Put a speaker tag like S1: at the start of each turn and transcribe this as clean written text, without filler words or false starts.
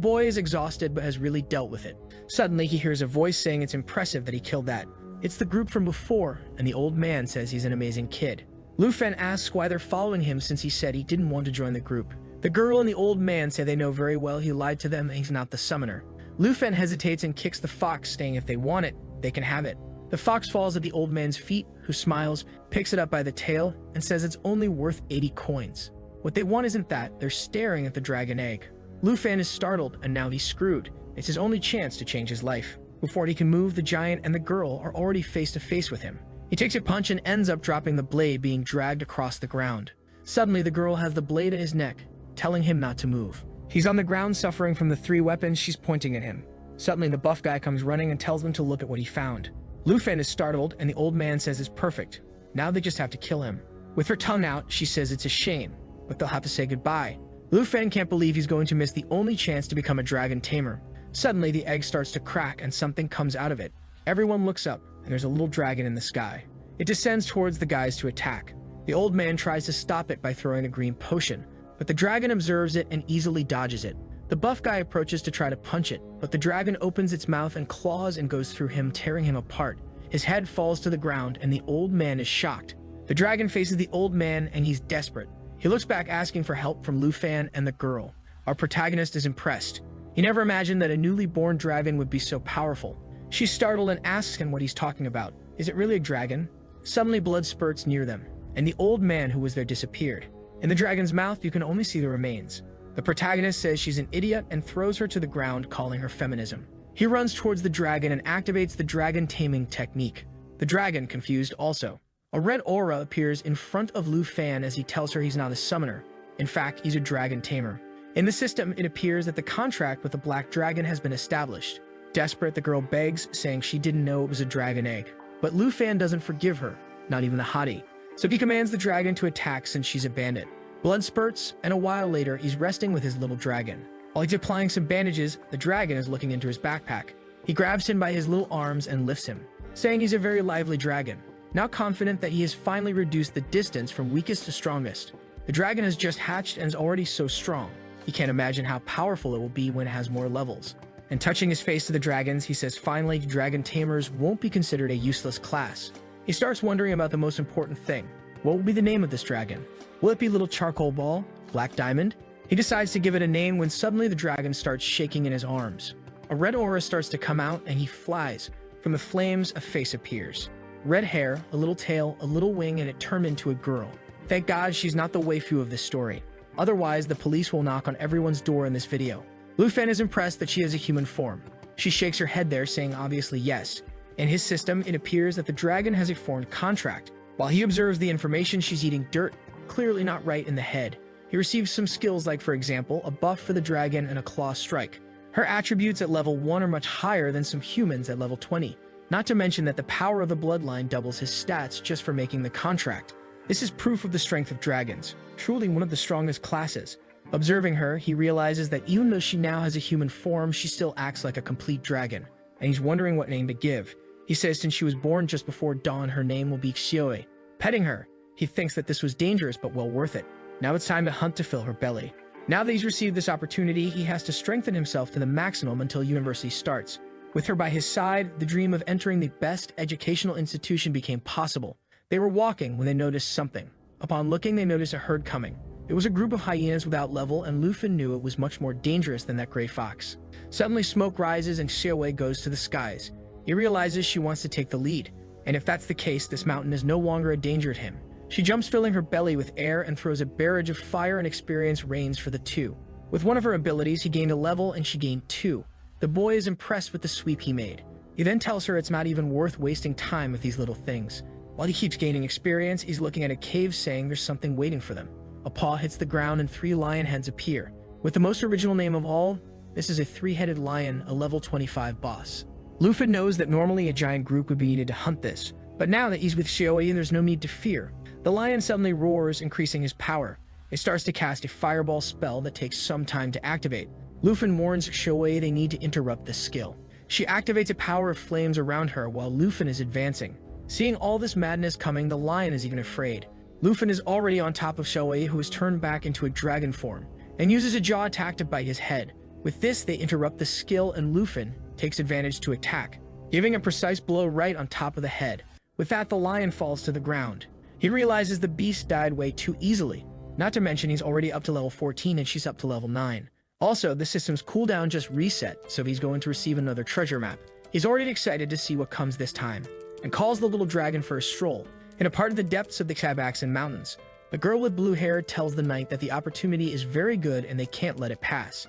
S1: boy is exhausted but has really dealt with it. Suddenly, he hears a voice saying it's impressive that he killed that. It's the group from before, and the old man says he's an amazing kid. Lufen asks why they're following him since he said he didn't want to join the group. The girl and the old man say they know very well he lied to them and he's not the summoner. Lufen hesitates and kicks the fox, saying if they want it, they can have it. The fox falls at the old man's feet, who smiles, picks it up by the tail, and says it's only worth 80 coins. What they want isn't that, they're staring at the dragon egg. Lufen is startled, and now he's screwed. It's his only chance to change his life. Before he can move, the giant and the girl are already face to face with him. He takes a punch and ends up dropping the blade, being dragged across the ground. Suddenly, the girl has the blade at his neck, telling him not to move. He's on the ground suffering from the 3 weapons she's pointing at him. Suddenly, the buff guy comes running and tells them to look at what he found. Lufen is startled, and the old man says it's perfect. Now they just have to kill him. With her tongue out, she says it's a shame, but they'll have to say goodbye. Lufen can't believe he's going to miss the only chance to become a dragon tamer. Suddenly, the egg starts to crack and something comes out of it. Everyone looks up, and there's a little dragon in the sky. It descends towards the guys to attack. The old man tries to stop it by throwing a green potion, but the dragon observes it and easily dodges it. The buff guy approaches to try to punch it, but the dragon opens its mouth and claws and goes through him, tearing him apart. His head falls to the ground, and the old man is shocked. The dragon faces the old man, and he's desperate. He looks back asking for help from Lufen and the girl. Our protagonist is impressed. He never imagined that a newly born dragon would be so powerful. She's startled and asks him what he's talking about. Is it really a dragon? Suddenly blood spurts near them, and the old man who was there disappeared. In the dragon's mouth, you can only see the remains. The protagonist says she's an idiot and throws her to the ground, calling her feminism. He runs towards the dragon and activates the dragon taming technique. The dragon, confused also. A red aura appears in front of Lufen as he tells her he's not a summoner. In fact, he's a dragon tamer. In the system, it appears that the contract with the black dragon has been established. Desperate, the girl begs, saying she didn't know it was a dragon egg. But Lufen doesn't forgive her, not even the hottie. So he commands the dragon to attack since she's a bandit. Blood spurts, and a while later, he's resting with his little dragon. While he's applying some bandages, the dragon is looking into his backpack. He grabs him by his little arms and lifts him, saying he's a very lively dragon. Now confident that he has finally reduced the distance from weakest to strongest. The dragon has just hatched and is already so strong. He can't imagine how powerful it will be when it has more levels. And touching his face to the dragons, he says finally dragon tamers won't be considered a useless class. He starts wondering about the most important thing. What will be the name of this dragon? Will it be Little Charcoal Ball? Black Diamond? He decides to give it a name when suddenly the dragon starts shaking in his arms. A red aura starts to come out and he flies. From the flames, a face appears. Red hair, a little tail, a little wing, and it turned into a girl. Thank God she's not the waifu of this story. Otherwise, the police will knock on everyone's door in this video. Lufen is impressed that she has a human form. She shakes her head there, saying obviously yes. In his system, it appears that the dragon has a foreign contract. While he observes the information, she's eating dirt, clearly not right in the head. He receives some skills like, for example, a buff for the dragon and a claw strike. Her attributes at level 1 are much higher than some humans at level 20. Not to mention that the power of the bloodline doubles his stats just for making the contract. This is proof of the strength of dragons, truly one of the strongest classes. Observing her, he realizes that even though she now has a human form, she still acts like a complete dragon, and he's wondering what name to give. He says since she was born just before dawn, her name will be Xioi. Petting her, he thinks that this was dangerous but well worth it. Now it's time to hunt to fill her belly. Now that he's received this opportunity, he has to strengthen himself to the maximum until university starts. With her by his side, the dream of entering the best educational institution became possible. They were walking when they noticed something. Upon looking, they noticed a herd coming. It was a group of hyenas without level, and Lufen knew it was much more dangerous than that gray fox. Suddenly, smoke rises and Xioi goes to the skies. He realizes she wants to take the lead, and if that's the case, this mountain is no longer a danger to him. She jumps, filling her belly with air, and throws a barrage of fire, and experience reigns for the two. With one of her abilities, he gained a level and she gained 2. The boy is impressed with the sweep he made. He then tells her it's not even worth wasting time with these little things. While he keeps gaining experience, he's looking at a cave, saying there's something waiting for them. A paw hits the ground and 3 lion heads appear. With the most original name of all, this is a 3-headed lion, a level 25 boss. Lufen knows that normally a giant group would be needed to hunt this, but now that he's with Xioi, there's no need to fear. The lion suddenly roars, increasing his power. It starts to cast a fireball spell that takes some time to activate. Lufen warns Xioi they need to interrupt this skill. She activates a power of flames around her while Lufen is advancing. Seeing all this madness coming, the lion is even afraid. Lufen is already on top of Xioi, who is turned back into a dragon form, and uses a jaw attack to bite his head. With this, they interrupt the skill and Lufen takes advantage to attack, giving a precise blow right on top of the head. With that, the lion falls to the ground. He realizes the beast died way too easily. Not to mention he's already up to level 14 and she's up to level 9. Also, the system's cooldown just reset, so he's going to receive another treasure map. He's already excited to see what comes this time, and calls the little dragon for a stroll. In a part of the depths of the Kabaxen Mountains, the girl with blue hair tells the knight that the opportunity is very good and they can't let it pass.